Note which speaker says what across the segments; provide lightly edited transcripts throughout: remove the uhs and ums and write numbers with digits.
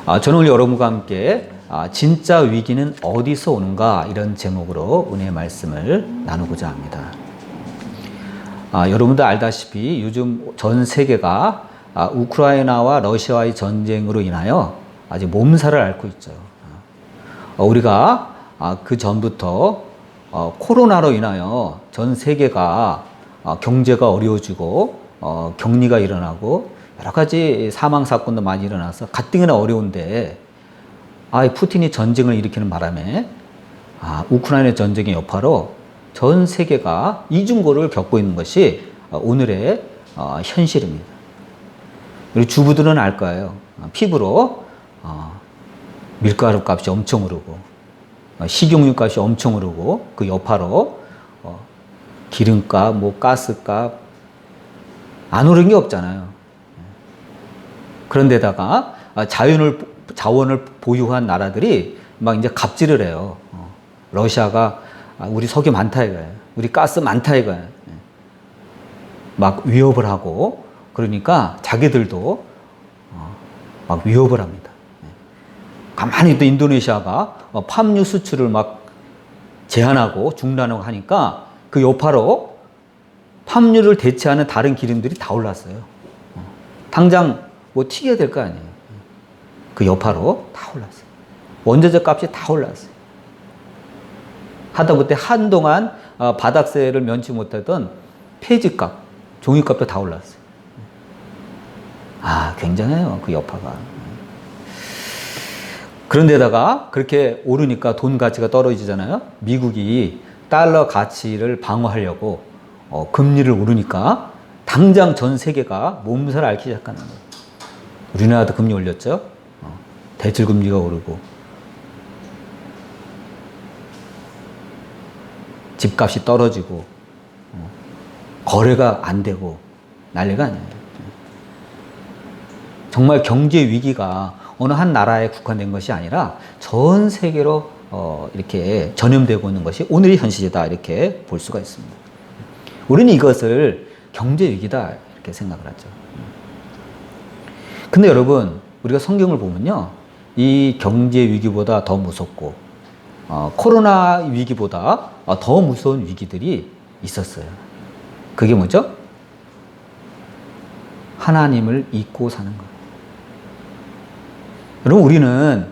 Speaker 1: 저는 오늘 여러분과 함께 진짜 위기는 어디서 오는가 이런 제목으로 은혜의 말씀을 나누고자 합니다. 여러분도 알다시피 요즘 전 세계가 우크라이나와 러시아와의 전쟁으로 인하여 아주 몸살을 앓고 있죠. 우리가 그 전부터 코로나로 인하여 전 세계가 경제가 어려워지고 격리가 일어나고 여러 가지 사망 사건도 많이 일어나서 가뜩이나 어려운데 푸틴이 전쟁을 일으키는 바람에 우크라이나 전쟁의 여파로 전 세계가 이중고를 겪고 있는 것이 오늘의 현실입니다. 우리 주부들은 알 거예요. 피부로 밀가루 값이 엄청 오르고 식용유 값이 엄청 오르고 그 여파로 기름값, 가스값 안 오른 게 없잖아요. 그런데다가 자원을 보유한 나라들이 막 이제 갑질을 해요. 러시아가 우리 석유 많다 이거예요. 우리 가스 많다 이거예요. 막 위협을 하고 그러니까 자기들도 막 위협을 합니다. 가만히 또 인도네시아가 팜유 수출을 막 제한하고 중단하고 하니까 그 여파로 팜유를 대체하는 다른 기름들이 다 올랐어요. 당장 튀겨야 될 거 아니에요. 그 여파로 다 올랐어요. 원자재 값이 다 올랐어요. 하다못해 한동안 바닥세를 면치 못하던 폐지값, 종이값도 다 올랐어요. 굉장해요. 그 여파가. 그런데다가 그렇게 오르니까 돈 가치가 떨어지잖아요. 미국이 달러 가치를 방어하려고 금리를 오르니까 당장 전 세계가 몸살 앓기 시작하는 거예요. 우리나라도 금리 올렸죠. 대출금리가 오르고 집값이 떨어지고 거래가 안 되고 난리가 아니에요. 정말 경제 위기가 어느 한 나라에 국한된 것이 아니라 전 세계로 이렇게 전염되고 있는 것이 오늘의 현실이다 이렇게 볼 수가 있습니다. 우리는 이것을 경제 위기다 이렇게 생각을 하죠. 근데 여러분 우리가 성경을 보면요, 이 경제 위기보다 더 무섭고 코로나 위기보다 더 무서운 위기들이 있었어요. 그게 뭐죠? 하나님을 잊고 사는 거예요. 여러분 우리는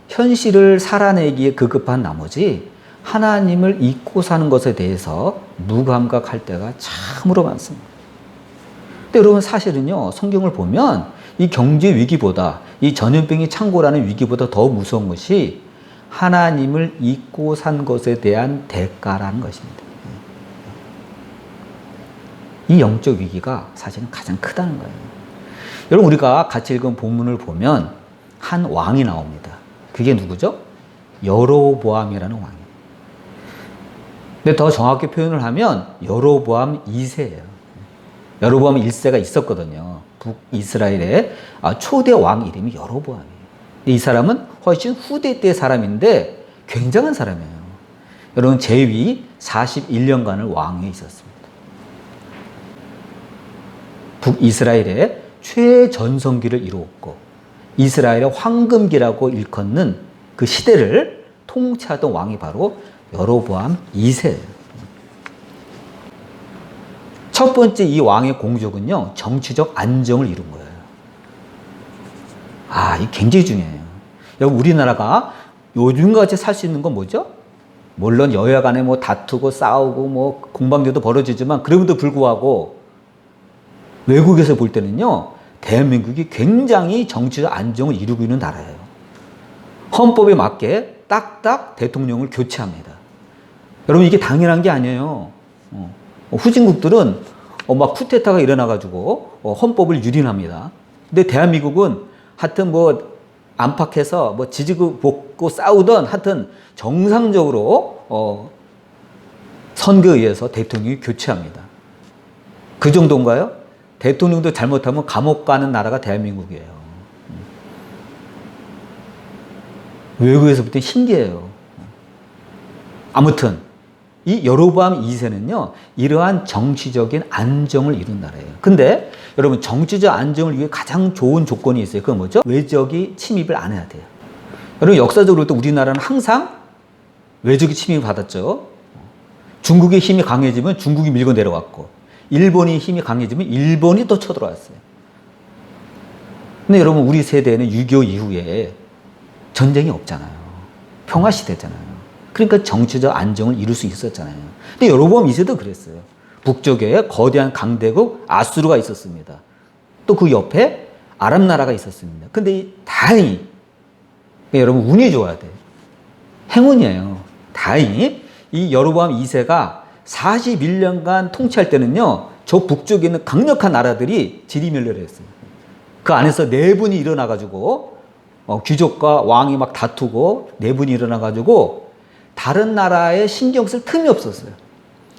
Speaker 1: 현실을 살아내기에 급급한 나머지 하나님을 잊고 사는 것에 대해서 무감각할 때가 참으로 많습니다. 근데 여러분 사실은요, 성경을 보면 이 경제 위기보다, 이 전염병이 창궐하는 위기보다 더 무서운 것이 하나님을 잊고 산 것에 대한 대가라는 것입니다. 이 영적 위기가 사실은 가장 크다는 거예요. 여러분 우리가 같이 읽은 본문을 보면 한 왕이 나옵니다. 그게 누구죠? 여로보암이라는 왕이에요. 근데 더 정확히 표현을 하면 여로보암 2세예요. 여로보암 1세가 있었거든요. 북이스라엘의 초대 왕 이름이 여로보암이에요. 이 사람은 훨씬 후대 때 사람인데 굉장한 사람이에요. 여러분 제위 41년간을 왕위에 있었습니다. 북이스라엘의 최전성기를 이루었고 이스라엘의 황금기라고 일컫는 그 시대를 통치하던 왕이 바로 여로보암 2세예요. 첫 번째 이 왕의 공적은요, 정치적 안정을 이룬 거예요. 이게 굉장히 중요해요. 여러분 우리나라가 요즘같이 살 수 있는 건 뭐죠? 물론 여야 간에 다투고 싸우고 공방전도 벌어지지만 그럼에도 불구하고 외국에서 볼 때는요, 대한민국이 굉장히 정치적 안정을 이루고 있는 나라예요. 헌법에 맞게 딱딱 대통령을 교체합니다. 여러분 이게 당연한 게 아니에요. 후진국들은 막 쿠데타가 일어나가지고 헌법을 유린합니다. 근데 대한민국은 하여튼 안팎에서 지지고 볶고 싸우던 하여튼 정상적으로 선거에 의해서 대통령이 교체합니다. 그 정도인가요? 대통령도 잘못하면 감옥 가는 나라가 대한민국이에요. 외국에서 볼 때 신기해요. 아무튼 이 여로보암 2세는요, 이러한 정치적인 안정을 이룬 나라예요. 근데 여러분, 정치적 안정을 위해 가장 좋은 조건이 있어요. 그건 뭐죠? 외적이 침입을 안 해야 돼요. 여러분, 역사적으로 또 우리나라는 항상 외적이 침입을 받았죠. 중국의 힘이 강해지면 중국이 밀고 내려왔고, 일본이 힘이 강해지면 일본이 또 쳐들어왔어요. 근데 여러분, 우리 세대는 6.25 이후에 전쟁이 없잖아요. 평화시대잖아요. 그러니까 정치적 안정을 이룰 수 있었잖아요. 근데 여로보암 2세도 그랬어요. 북쪽에 거대한 강대국 아수르가 있었습니다. 또 그 옆에 아랍 나라가 있었습니다. 근데 다행히, 여러분, 운이 좋아야 돼요. 행운이에요. 다행히 이 여로보암 2세가 41년간 통치할 때는요, 저 북쪽에 있는 강력한 나라들이 지리멸렬했어요. 그 안에서 내분이 일어나가지고, 귀족과 왕이 막 다투고, 내분이 일어나가지고, 다른 나라에 신경 쓸 틈이 없었어요.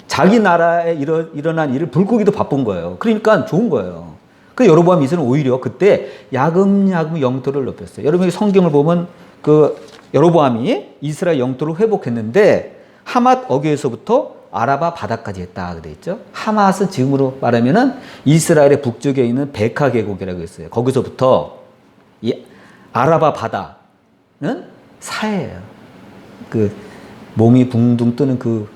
Speaker 1: 자기 나라에 일어난 일을 불고기도 바쁜 거예요. 그러니까 좋은 거예요. 그 여로보암 2세는 오히려 그때 야금야금 영토를 넓혔어요. 여러분이 성경을 보면 그 여로보암이 이스라엘 영토를 회복했는데 하맛 어귀에서부터 아라바 바다까지 했다 그래 있죠. 하맛은 지금으로 말하면은 이스라엘의 북쪽에 있는 베카 계곡이라고 했어요. 거기서부터 이 아라바 바다는 사해예요. 그 몸이 붕둥 뜨는 그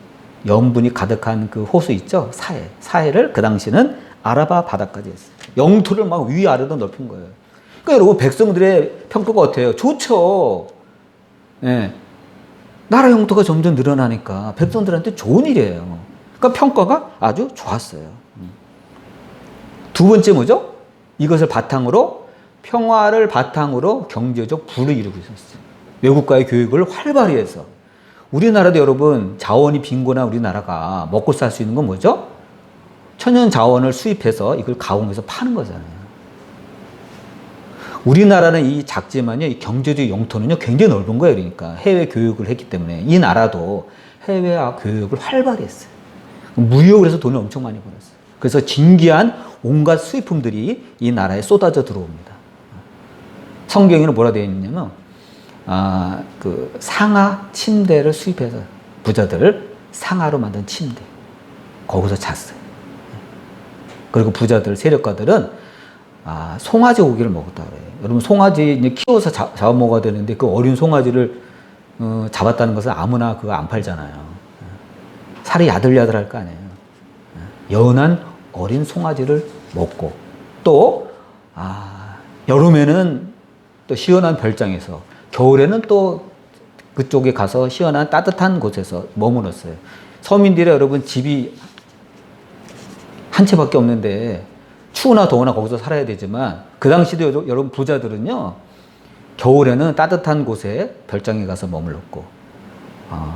Speaker 1: 염분이 가득한 그 호수 있죠. 사해. 사해를 그 당시는 아라바 바다까지 했어요. 영토를 막 위아래로 넓힌 거예요. 그러니까 여러분, 백성들의 평가가 어때요? 좋죠. 예. 나라 영토가 점점 늘어나니까 백성들한테 좋은 일이에요. 그러니까 평가가 아주 좋았어요. 두 번째 뭐죠? 이것을 바탕으로, 평화를 바탕으로 경제적 부를 이루고 있었어요. 외국과의 교육을 활발히 해서. 우리나라도 여러분, 자원이 빈곤한 우리나라가 먹고 살 수 있는 건 뭐죠? 천연 자원을 수입해서 이걸 가공해서 파는 거잖아요. 우리나라는 이 작지만요, 이 경제적 영토는요, 굉장히 넓은 거예요. 그러니까 해외 교육을 했기 때문에 이 나라도 해외 교육을 활발히 했어요. 무역을 해서 돈을 엄청 많이 벌었어요. 그래서 진귀한 온갖 수입품들이 이 나라에 쏟아져 들어옵니다. 성경에는 뭐라 되어 있냐면, 그 상하 침대를 수입해서 부자들 상하로 만든 침대, 거기서 잤어요. 그리고 부자들, 세력가들은 송아지 고기를 먹었다 그래요. 여러분, 송아지 이제 키워서 잡아 먹어야 되는데 그 어린 송아지를 잡았다는 것은 아무나 그거 안 팔잖아요. 살이 야들야들할 거 아니에요. 연한 어린 송아지를 먹고, 또 여름에는 또 시원한 별장에서, 겨울에는 또 그쪽에 가서 시원한 따뜻한 곳에서 머물렀어요. 서민들의 여러분, 집이 한 채밖에 없는데 추우나 더우나 거기서 살아야 되지만, 그 당시도 여러분, 부자들은요, 겨울에는 따뜻한 곳에 별장에 가서 머물렀고,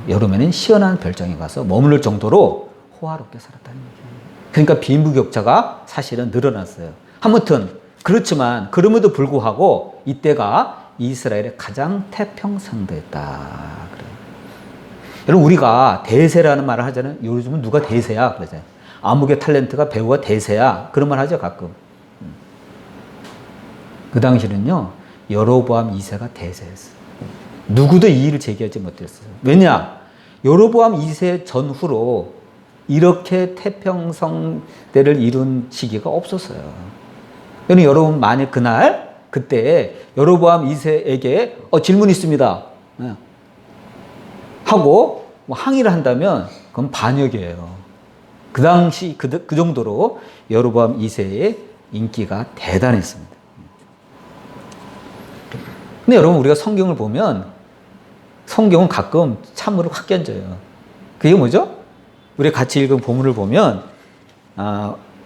Speaker 1: 여름에는 시원한 별장에 가서 머무를 정도로 호화롭게 살았다는 얘기예요. 그러니까 빈부격차가 사실은 늘어났어요. 아무튼 그렇지만 그럼에도 불구하고 이때가 이스라엘의 가장 태평성대였다 그래요. 여러분, 우리가 대세라는 말을 하잖아요. 요즘은 누가 대세야 그러잖아요. 아무개 탤런트가 배우가 대세야, 그런 말 하죠 가끔. 그 당시는요, 여로보암 2세가 대세였어요. 누구도 이의를 제기하지 못했어요. 왜냐? 여로보암 2세 전후로 이렇게 태평성대를 이룬 시기가 없었어요. 여러분, 만약 그때 여로보암 2세에게 질문 있습니다 하고 항의를 한다면 그건 반역이에요. 그 당시 그 정도로 여로보암 2세의 인기가 대단했습니다. 근데 여러분, 우리가 성경을 보면 성경은 가끔 참으로 확 견져요. 그게 뭐죠? 우리 같이 읽은 본문을 보면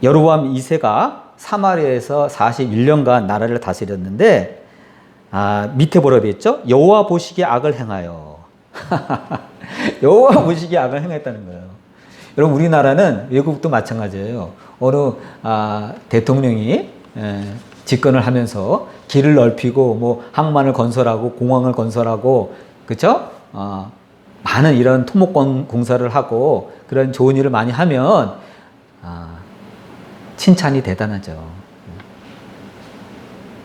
Speaker 1: 여로보암 2세가 사마리아에서 41년간 나라를 다스렸는데, 밑에 뭐라고 되어 있죠? 여호와 보시기에 악을 행하여. 여호와 보시기에 악을 행했다는 거예요. 여러분, 우리나라는 외국도 마찬가지예요. 어느 대통령이 집권을 하면서 길을 넓히고 뭐 항만을 건설하고 공항을 건설하고, 그렇죠? 많은 이런 토목공 공사를 하고 그런 좋은 일을 많이 하면 칭찬이 대단하죠.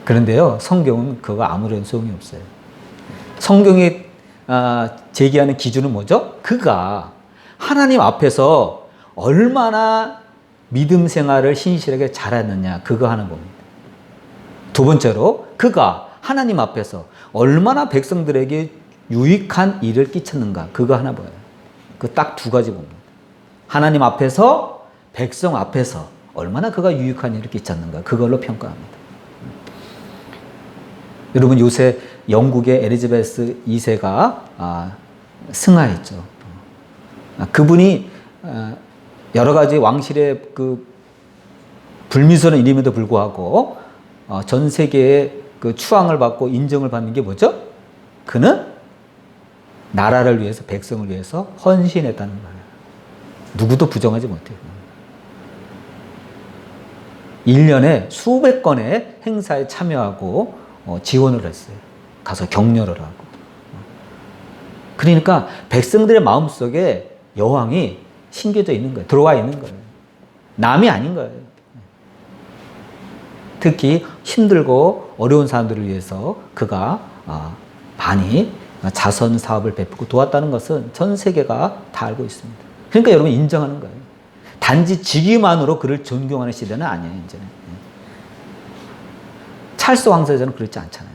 Speaker 1: 그런데요, 성경은 그거 아무런 소용이 없어요. 성경이 제기하는 기준은 뭐죠? 그가 하나님 앞에서 얼마나 믿음 생활을 신실하게 잘했느냐, 그거 하는 겁니다. 두 번째로, 그가 하나님 앞에서 얼마나 백성들에게 유익한 일을 끼쳤는가, 그거 하나 봐요. 그 딱 두 가지 봅니다. 하나님 앞에서, 백성 앞에서 얼마나 그가 유익한 일을 끼쳤는가, 그걸로 평가합니다. 여러분, 요새 영국의 엘리자베스 2세가 승하했죠. 그분이 여러 가지 왕실의 그 불미스러운 일임에도 불구하고 전 세계의 그 추앙을 받고 인정을 받는 게 뭐죠? 그는 나라를 위해서, 백성을 위해서 헌신했다는 거예요. 누구도 부정하지 못해요. 1년에 수백 건의 행사에 참여하고 지원을 했어요. 가서 격려를 하고. 그러니까 백성들의 마음속에 여왕이 심겨져 있는 거예요. 들어와 있는 거예요. 남이 아닌 거예요. 특히 힘들고 어려운 사람들을 위해서 그가 많이 자선 사업을 베푸고 도왔다는 것은 전 세계가 다 알고 있습니다. 그러니까 여러분 인정하는 거예요. 단지 직위만으로 그를 존경하는 시대는 아니에요, 이제는. 찰스 왕세자는 그렇지 않잖아요.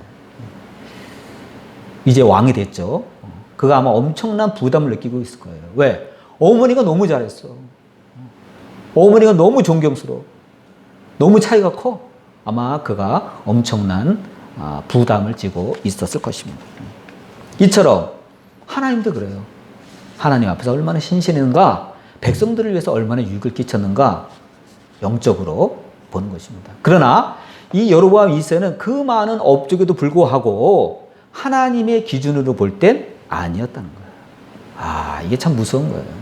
Speaker 1: 이제 왕이 됐죠. 그가 아마 엄청난 부담을 느끼고 있을 거예요. 왜? 어머니가 너무 잘했어. 어머니가 너무 존경스러워. 너무 차이가 커. 아마 그가 엄청난 부담을 지고 있었을 것입니다. 이처럼 하나님도 그래요. 하나님 앞에서 얼마나 신실했는가, 백성들을 위해서 얼마나 유익을 끼쳤는가, 영적으로 보는 것입니다. 그러나 이 여로보암 2세는 그 많은 업적에도 불구하고 하나님의 기준으로 볼 땐 아니었다는 거예요. 이게 참 무서운 거예요.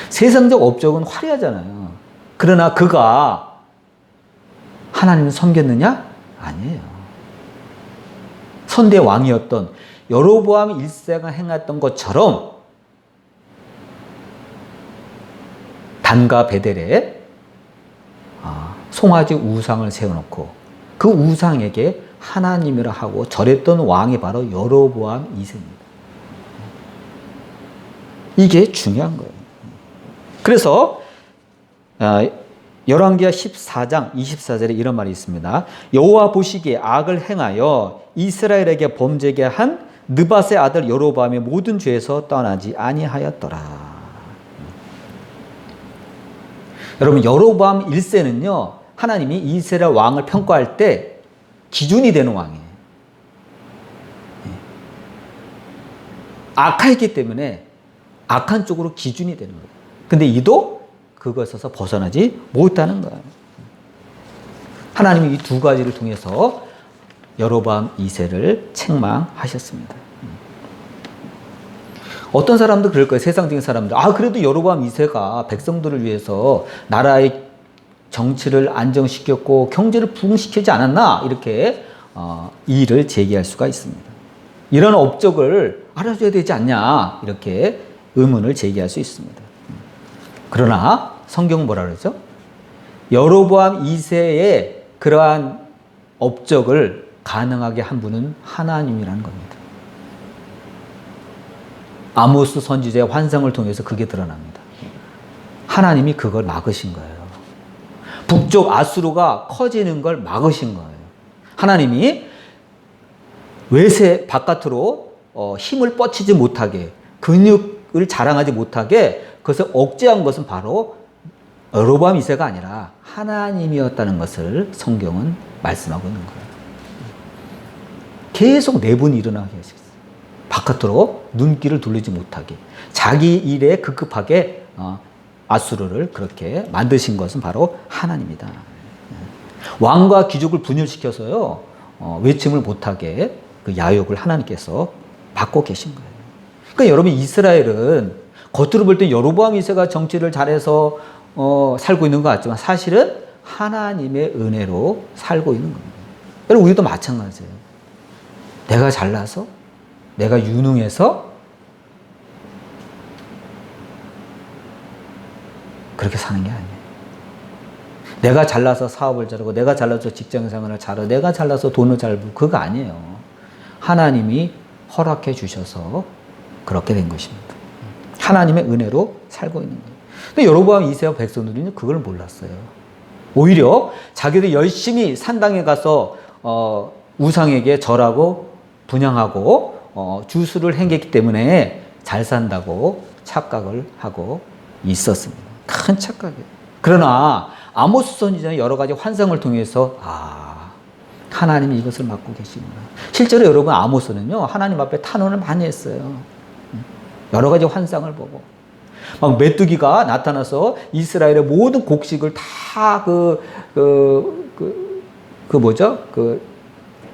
Speaker 1: 세상적 업적은 화려하잖아요. 그러나 그가 하나님을 섬겼느냐? 아니에요. 선대 왕이었던 여로보암 1세가 행했던 것처럼 단과 베델에 송아지 우상을 세워놓고 그 우상에게 하나님이라 하고 절했던 왕이 바로 여로보암 2세입니다. 이게 중요한 거예요. 그래서 열왕기하 14장 24절에 이런 말이 있습니다. 여호와 보시기에 악을 행하여 이스라엘에게 범죄게 한 느밧의 아들 여로보암의 모든 죄에서 떠나지 아니하였더라. 여러분, 여로보암 1세는요, 하나님이 이스라엘 왕을 평가할 때 기준이 되는 왕이에요. 악했기 때문에 악한 쪽으로 기준이 되는 거예요. 근데 이도 그것에서 벗어나지 못하는 거예요. 하나님이 이 두 가지를 통해서 여로보암 2세를 책망하셨습니다. 어떤 사람도 그럴 거예요. 세상적인 사람들. 그래도 여로보암 2세가 백성들을 위해서 나라의 정치를 안정시켰고 경제를 부흥시키지 않았나? 이렇게 이의를 제기할 수가 있습니다. 이런 업적을 알아줘야 되지 않냐? 이렇게 의문을 제기할 수 있습니다. 그러나 성경은 뭐라 그러죠? 여로보암 2세의 그러한 업적을 가능하게 한 분은 하나님이라는 겁니다. 아모스 선지자의 환상을 통해서 그게 드러납니다. 하나님이 그걸 막으신 거예요. 북쪽 아수르가 커지는 걸 막으신 거예요. 하나님이 외세 바깥으로 힘을 뻗치지 못하게, 근육을 자랑하지 못하게 그것을 억제한 것은 바로 여로보암 2세가 아니라 하나님이었다는 것을 성경은 말씀하고 있는 거예요. 계속 내분이 일어나게 하셨어요. 바깥으로 눈길을 돌리지 못하게, 자기 일에 급급하게 아수르를 그렇게 만드신 것은 바로 하나님이다. 왕과 귀족을 분열시켜서요, 외침을 못하게 그 야욕을 하나님께서 받고 계신 거예요. 그러니까 여러분, 이스라엘은 겉으로 볼 때 여로보암 2세가 정치를 잘해서 살고 있는 것 같지만 사실은 하나님의 은혜로 살고 있는 겁니다. 여러분, 우리도 마찬가지예요. 내가 잘나서, 내가 유능해서 그렇게 사는 게 아니에요. 내가 잘나서 사업을 잘하고, 내가 잘나서 직장생활을 잘하고, 내가 잘나서 돈을 잘 벌고, 그거 아니에요. 하나님이 허락해 주셔서 그렇게 된 것입니다. 하나님의 은혜로 살고 있는 거예요. 근데 여로보암 2세와 백성들은 그걸 몰랐어요. 오히려 자기들 열심히 산당에 가서 우상에게 절하고 분향하고 주수를 행했기 때문에 잘 산다고 착각을 하고 있었습니다. 큰 착각이에요. 그러나 아모스 선지자는 여러 가지 환상을 통해서 하나님이 이것을 맡고 계시구나. 실제로 여러분 아모스는요 하나님 앞에 탄원을 많이 했어요. 여러 가지 환상을 보고 막 메뚜기가 나타나서 이스라엘의 모든 곡식을 다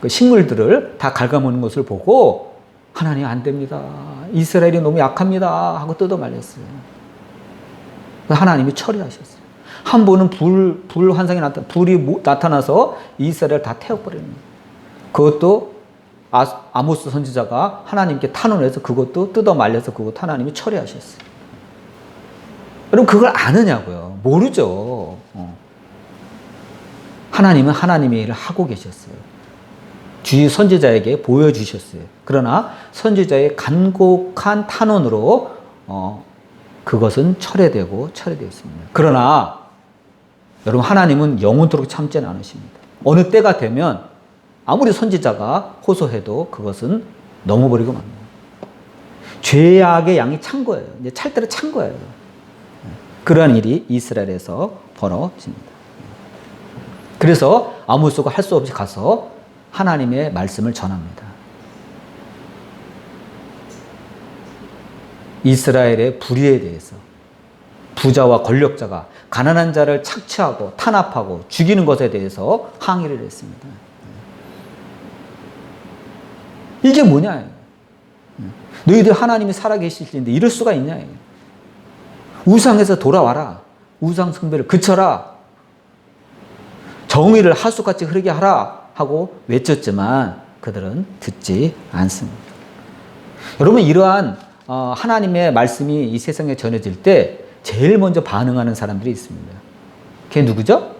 Speaker 1: 식물들을 다 갉아먹는 것을 보고 하나님 안 됩니다. 이스라엘이 너무 약합니다. 하고 뜯어 말렸어요. 하나님이 처리하셨어요. 한 번은 불 환상이 불이 나타나서 이스라엘을 다 태워버리는 거예요. 그것도 아모스 선지자가 하나님께 탄원해서 그것도 뜯어 말려서 그것도 하나님이 처리하셨어요. 여러분 그걸 아느냐고요? 모르죠. 하나님은 하나님의 일을 하고 계셨어요. 주의 선지자에게 보여주셨어요. 그러나 선지자의 간곡한 탄원으로 그것은 철회되고 처리되었습니다. 그러나 여러분 하나님은 영원토록 참지 않으십니다. 어느 때가 되면 아무리 선지자가 호소해도 그것은 넘어버리고 맙니다. 죄악의 양이 찬 거예요. 이제 찰 때를 찬 거예요. 그러한 일이 이스라엘에서 벌어집니다. 그래서 아모스가 할 수 없이 가서 하나님의 말씀을 전합니다. 이스라엘의 불의에 대해서 부자와 권력자가 가난한 자를 착취하고 탄압하고 죽이는 것에 대해서 항의를 했습니다. 이게 뭐냐? 너희들 하나님이 살아계실 텐데 이럴 수가 있냐? 우상에서 돌아와라. 우상 숭배를 그쳐라. 정의를 하수같이 흐르게 하라 하고 외쳤지만 그들은 듣지 않습니다. 여러분 이러한 하나님의 말씀이 이 세상에 전해질 때 제일 먼저 반응하는 사람들이 있습니다. 그게 누구죠?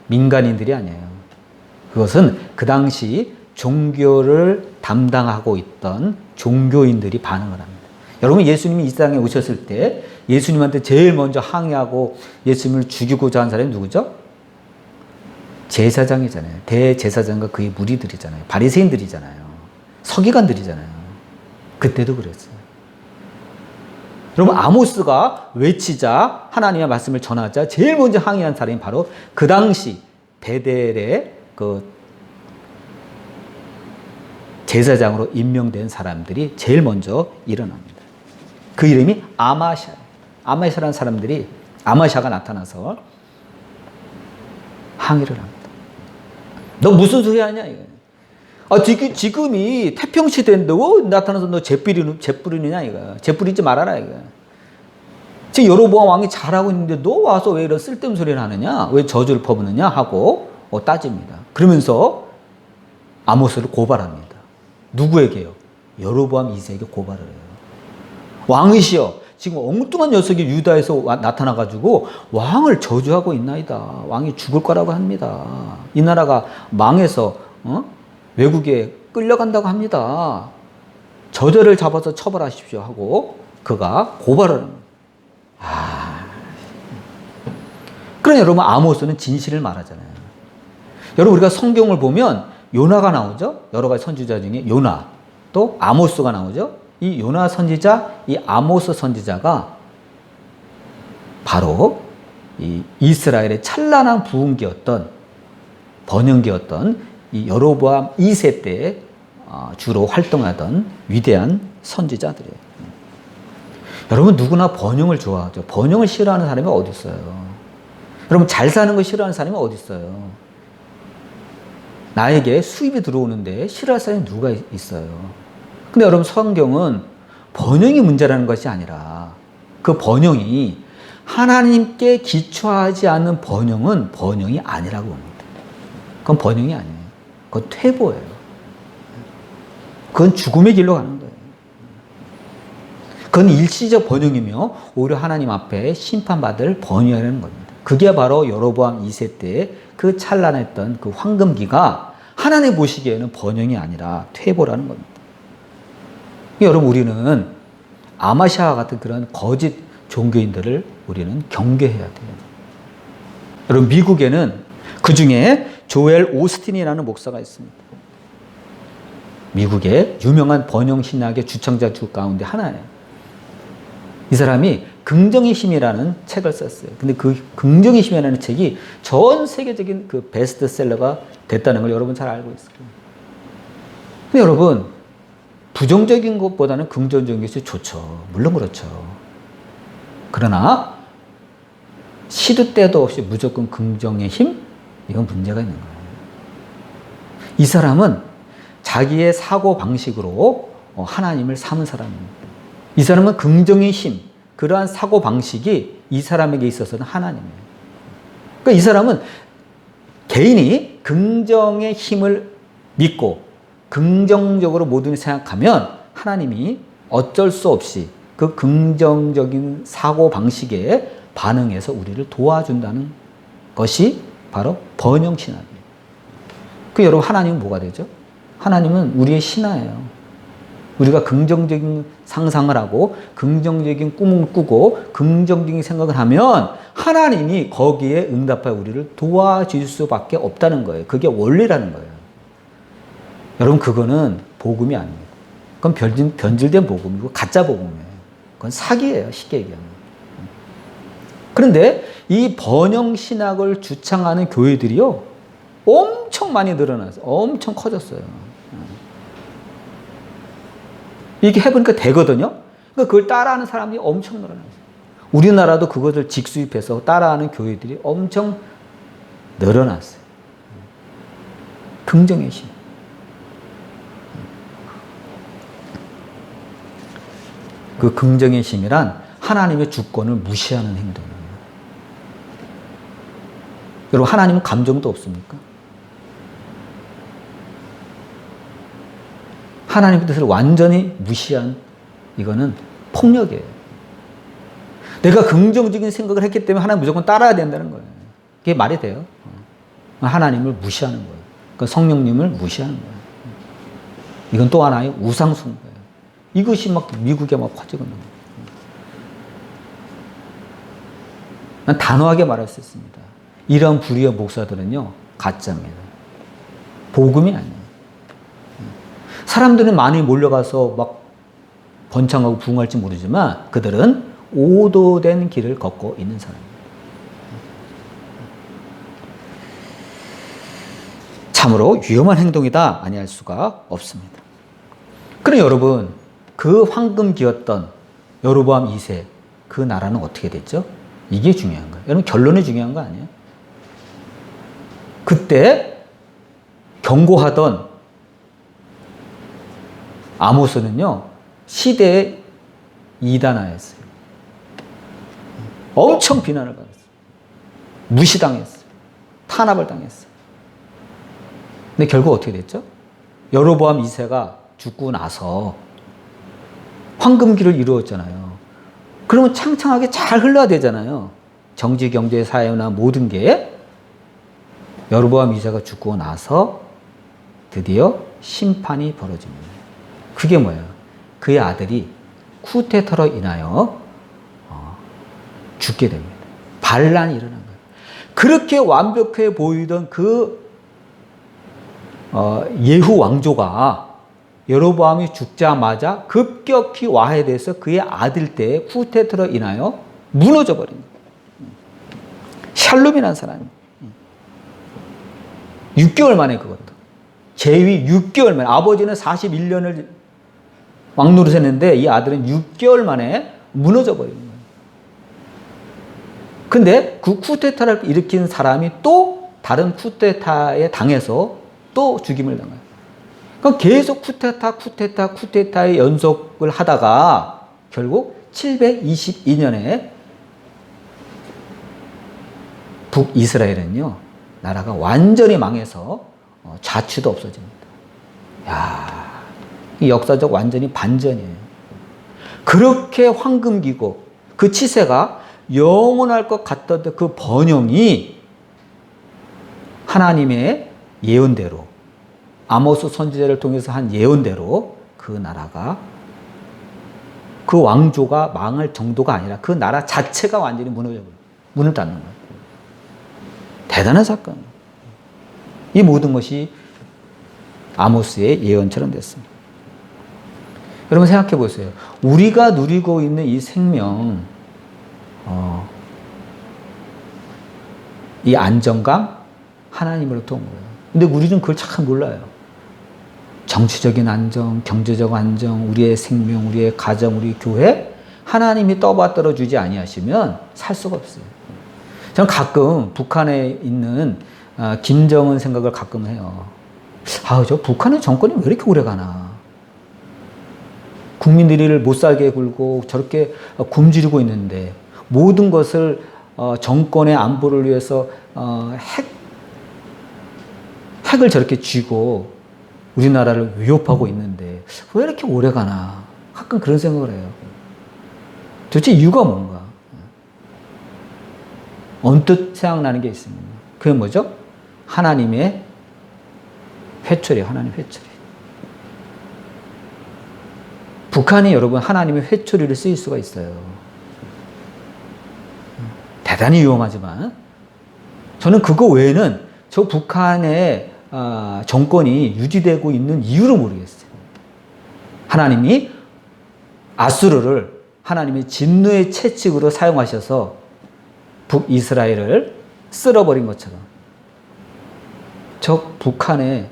Speaker 1: 민간인들이 아니에요. 그것은 그 당시 종교를 담당하고 있던 종교인들이 반응을 합니다. 여러분 예수님이 이 세상에 오셨을 때 예수님한테 제일 먼저 항의하고 예수님을 죽이고자 한 사람이 누구죠? 제사장이잖아요. 대제사장과 그의 무리들이잖아요. 바리새인들이잖아요. 서기관들이잖아요. 그때도 그랬어요. 여러분 아모스가 외치자 하나님의 말씀을 전하자 제일 먼저 항의한 사람이 바로 그 당시 베델의 그 제사장으로 임명된 사람들이 제일 먼저 일어납니다. 그 이름이 아마샤. 아마샤라는 사람들이 아마샤가 나타나서 항의를 합니다. 너 무슨 소리 하냐 이거. 지금이 태평시대인데 나타나서 너 재 뿌리느냐 이거. 재 뿌리지 말아라 이거. 지금 여로보암 왕이 잘하고 있는데 너 와서 왜 이런 쓸데없는 소리를 하느냐? 왜 저주를 퍼붓느냐? 하고 따집니다. 그러면서 아모스를 고발합니다. 누구에게요? 여로보암 2세에게 고발을 해요. 왕이시여 지금 엉뚱한 녀석이 유다에서 나타나가지고 왕을 저주하고 있나이다. 왕이 죽을 거라고 합니다. 이 나라가 망해서 외국에 끌려간다고 합니다. 저들을 잡아서 처벌하십시오 하고 그가 고발을 합니다. 그러나 여러분 아모스는 진실을 말하잖아요. 여러분 우리가 성경을 보면 요나가 나오죠. 여러 가지 선지자 중에 요나 또 아모스가 나오죠. 이 요나 선지자, 이 아모스 선지자가 바로 이 이스라엘의 찬란한 부흥기였던 번영기였던 이 여로보암 2세 때 주로 활동하던 위대한 선지자들이에요. 여러분 누구나 번영을 좋아하죠. 번영을 싫어하는 사람이 어디 있어요? 여러분 잘 사는 거 싫어하는 사람이 어디 있어요? 나에게 수입이 들어오는데 싫어할 사람이 누가 있어요? 근데 여러분 성경은 번영이 문제라는 것이 아니라 그 번영이 하나님께 기초하지 않는 번영은 번영이 아니라고 봅니다. 그건 번영이 아니에요. 그건 퇴보예요. 그건 죽음의 길로 가는 거예요. 그건 일시적 번영이며 오히려 하나님 앞에 심판받을 번영이라는 겁니다. 그게 바로 여로보암 2세 때 그 찬란했던 그 황금기가 하나님 보시기에는 번영이 아니라 퇴보라는 겁니다. 여러분 우리는 아마샤와 같은 그런 거짓 종교인들을 우리는 경계해야 돼요. 여러분, 미국에는 그 중에 조엘 오스틴이라는 목사가 있습니다. 미국의 유명한 번영 신학의 주창자 중 가운데 하나예요. 이 사람이 긍정의 힘이라는 책을 썼어요. 근데 그 긍정의 힘이라는 책이 전 세계적인 그 베스트셀러가 됐다는 걸 여러분 잘 알고 있을 거예요. 근데 여러분, 부정적인 것보다는 긍정적인 것이 좋죠. 물론 그렇죠. 그러나 시도 때도 없이 무조건 긍정의 힘? 이건 문제가 있는 거예요. 이 사람은 자기의 사고 방식으로 하나님을 삼은 사람입니다. 이 사람은 긍정의 힘, 그러한 사고 방식이 이 사람에게 있어서는 하나님이에요. 그러니까 이 사람은 개인이 긍정의 힘을 믿고 긍정적으로 모든 걸 생각하면 하나님이 어쩔 수 없이 그 긍정적인 사고 방식에 반응해서 우리를 도와준다는 것이 바로 번영신학이에요. 그 여러분, 하나님은 뭐가 되죠? 하나님은 우리의 신하예요. 우리가 긍정적인 상상을 하고 긍정적인 꿈을 꾸고 긍정적인 생각을 하면 하나님이 거기에 응답하여 우리를 도와줄 수밖에 없다는 거예요. 그게 원리라는 거예요. 여러분, 그거는 복음이 아닙니다. 그건 변질된 복음이고 가짜 복음이에요. 그건 사기예요, 쉽게 얘기하면. 그런데 이 번영신학을 주창하는 교회들이요, 엄청 많이 늘어났어요. 엄청 커졌어요. 이렇게 해보니까 되거든요. 그러니까 그걸 따라하는 사람들이 엄청 늘어났어요. 우리나라도 그것을 직수입해서 따라하는 교회들이 엄청 늘어났어요. 긍정의 힘. 그 긍정의 힘이란 하나님의 주권을 무시하는 행동이에요. 여러분, 하나님은 감정도 없습니까? 하나님의 뜻을 완전히 무시한 이거는 폭력이에요. 내가 긍정적인 생각을 했기 때문에 하나님 무조건 따라야 된다는 거예요. 그게 말이 돼요? 하나님을 무시하는 거예요. 그 성령님을 무시하는 거예요. 이건 또 하나의 우상숭배예요. 이것이 막 미국에 막 퍼지고 있는 거예요. 난 단호하게 말할 수 있습니다. 이런 불의의 목사들은요, 가짜입니다. 복음이 아니에요. 사람들은 많이 몰려가서 막 번창하고 부흥할지 모르지만 그들은 오도된 길을 걷고 있는 사람입니다. 참으로 위험한 행동이다 아니할 수가 없습니다. 그럼 여러분, 그 황금기였던 여로보암 2세 그 나라는 어떻게 됐죠? 이게 중요한 거예요. 여러분, 결론이 중요한 거 아니에요? 그때 경고하던 아모스는요, 시대의 이단아였어요. 엄청 비난을 받았어요. 무시당했어요. 탄압을 당했어요. 근데 결국 어떻게 됐죠? 여로보암 2세가 죽고 나서 황금기를 이루었잖아요. 그러면 창창하게 잘 흘러야 되잖아요. 정치, 경제, 사회나 모든 게. 여로보암 2세가 죽고 나서 드디어 심판이 벌어집니다. 그게 뭐예요? 그의 아들이 쿠데타로 인하여 죽게 됩니다. 반란이 일어난 거예요. 그렇게 완벽해 보이던 그 예후 왕조가 여로보암이 죽자마자 급격히 와해돼서 그의 아들 때의 쿠데타로 인하여 무너져 버린 거예요. 샬룸이라는 사람이 6개월 만에 그것도 재위 6개월 만에, 아버지는 41년을 왕노릇 했는데 이 아들은 6개월 만에 무너져 버린 거예요. 근데 그 쿠데타를 일으킨 사람이 또 다른 쿠데타에 당해서 또 죽임을 당해요. 그럼 계속 쿠데타의 연속을 하다가 결국 722년에 북이스라엘은요, 나라가 완전히 망해서 자취도 없어집니다. 야, 이 역사적 완전히 반전이에요. 그렇게 황금기고 그 치세가 영원할 것 같던 그 번영이 하나님의 예언대로, 아모스 선지자를 통해서 한 예언대로 그 나라가 그 왕조가 망할 정도가 아니라 그 나라 자체가 완전히 무너져버려요. 문을 닫는 거예요. 대단한 사건. 이 모든 것이 아모스의 예언처럼 됐습니다. 여러분 생각해 보세요. 우리가 누리고 있는 이 생명, 이 안정감, 하나님으로부터 온 거예요. 근데 우리는 그걸 참 몰라요. 정치적인 안정, 경제적 안정, 우리의 생명, 우리의 가정, 우리 교회, 하나님이 떠받들어 주지 아니하시면 살 수가 없어요. 저는 가끔 북한에 있는 김정은 생각을 가끔 해요. 저 북한의 정권이 왜 이렇게 오래 가나? 국민들을 못 살게 굴고 저렇게 굶주리고 있는데 모든 것을 정권의 안보를 위해서 핵을 저렇게 쥐고 우리나라를 위협하고 있는데 왜 이렇게 오래 가나? 가끔 그런 생각을 해요. 도대체 이유가 뭔가? 언뜻 생각나는 게 있습니다. 그게 뭐죠? 하나님의 회초리예요. 하나님의 회초리. 북한이 여러분 하나님의 회초리를 쓰일 수가 있어요. 대단히 위험하지만 저는 그거 외에는 저 북한의 정권이 유지되고 있는 이유를 모르겠어요. 하나님이 아수르를 하나님의 진노의 채찍으로 사용하셔서 북이스라엘을 쓸어버린 것처럼 저 북한의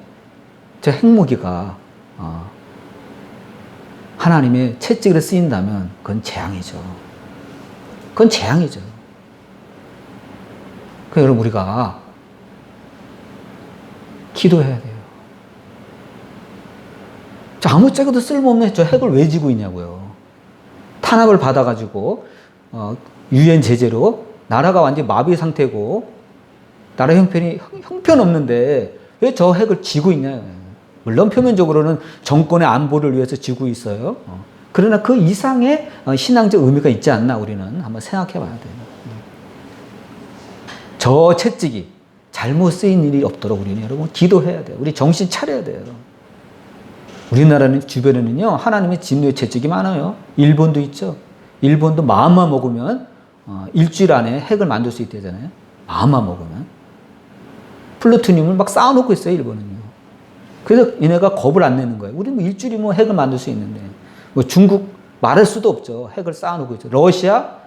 Speaker 1: 저 핵무기가 하나님의 채찍으로 쓰인다면 그건 재앙이죠. 그건 재앙이죠. 그러니까 여러분 우리가 기도해야 돼요. 아무짝에도 쓸모없는 저 핵을 왜 지고 있냐고요. 탄압을 받아가지고 유엔 제재로 나라가 완전히 마비 상태고 나라 형편없는데 왜 저 핵을 지고 있냐. 물론 표면적으로는 정권의 안보를 위해서 지고 있어요. 그러나 그 이상의 신앙적 의미가 있지 않나 우리는 한번 생각해 봐야 돼요. 저 채찍이 잘못 쓰인 일이 없도록 우리는 여러분 기도해야 돼요. 우리 정신 차려야 돼요. 우리나라는 주변에는요 하나님의 진노의 채찍이 많아요. 일본도 있죠. 일본도 마음만 먹으면 일주일 안에 핵을 만들 수 있다잖아요. 마음만 먹으면 플루토늄을 막 쌓아놓고 있어요. 일본은요. 그래서 얘네가 겁을 안 내는 거예요. 우리는 뭐 일주일이면 핵을 만들 수 있는데 뭐 중국 말할 수도 없죠. 핵을 쌓아놓고 있죠. 러시아,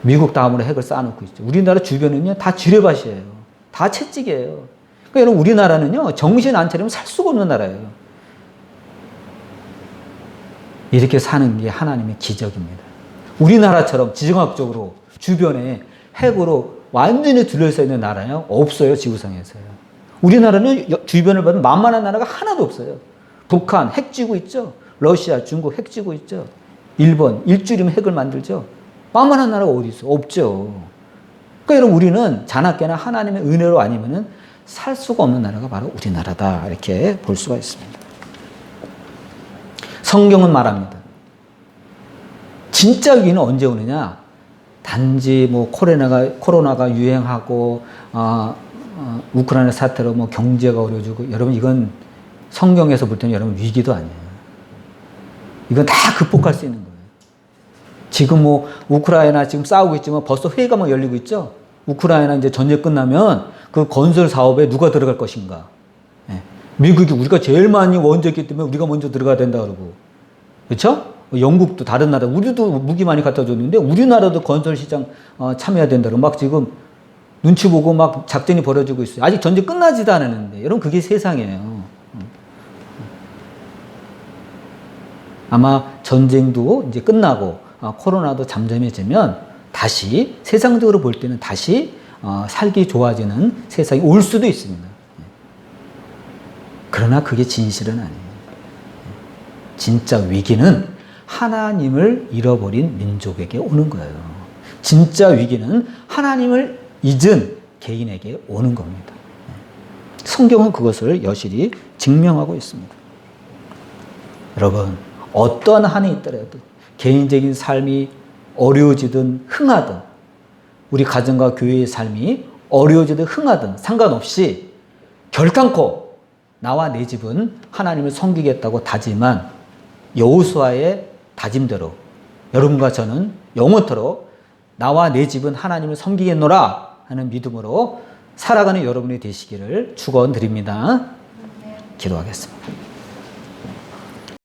Speaker 1: 미국 다음으로 핵을 쌓아놓고 있죠. 우리나라 주변은요 다 지뢰밭이에요. 다 채찍이에요. 그러니까 여러분 우리나라는요 정신 안 차리면 살 수가 없는 나라예요. 이렇게 사는 게 하나님의 기적입니다. 우리나라처럼 지정학적으로 주변에 핵으로 완전히 둘러싸여 있는 나라요? 없어요. 지구상에서요. 우리나라는 주변을 봐도 만만한 나라가 하나도 없어요. 북한 핵 쥐고 있죠. 러시아, 중국 핵 쥐고 있죠. 일본 일주일이면 핵을 만들죠. 만만한 나라가 어디 있어? 없죠. 그러니까 여러분 우리는 자나깨나 하나님의 은혜로 아니면은 살 수가 없는 나라가 바로 우리나라다. 이렇게 볼 수가 있습니다. 성경은 말합니다. 진짜 위기는 언제 오느냐? 단지 뭐 코로나가 유행하고 우크라이나 사태로 뭐 경제가 어려워지고 여러분 이건 성경에서 볼 때는 여러분 위기도 아니에요. 이건 다 극복할 수 있는 거예요. 지금 뭐 우크라이나 지금 싸우고 있지만 벌써 회의가 막 열리고 있죠. 우크라이나 이제 전쟁 끝나면 그 건설 사업에 누가 들어갈 것인가? 예. 미국이 우리가 제일 많이 원조했기 때문에 우리가 먼저 들어가야 된다 그러고, 그렇죠? 영국도 다른 나라, 우리도 무기 많이 갖다 줬는데 우리나라도 건설 시장 참여해야 된다 그러고 막 지금 눈치 보고 막 작전이 벌어지고 있어요. 아직 전쟁 끝나지도 않았는데 여러분 그게 세상이에요. 아마 전쟁도 이제 끝나고 코로나도 잠잠해지면 다시 세상적으로 볼 때는 다시 살기 좋아지는 세상이 올 수도 있습니다. 그러나 그게 진실은 아니에요. 진짜 위기는 하나님을 잃어버린 민족에게 오는 거예요. 진짜 위기는 하나님을 잊은 개인에게 오는 겁니다. 성경은 그것을 여실히 증명하고 있습니다. 여러분, 어떠한 한이 있더라도 개인적인 삶이 어려워지든 흥하든 우리 가정과 교회의 삶이 어려워지든 흥하든 상관없이 결단코 나와 내 집은 하나님을 섬기겠다고 다짐한 여호수아의 다짐대로 여러분과 저는 영원토록 나와 내 집은 하나님을 섬기겠노라 하는 믿음으로 살아가는 여러분이 되시기를 축원드립니다. 기도하겠습니다.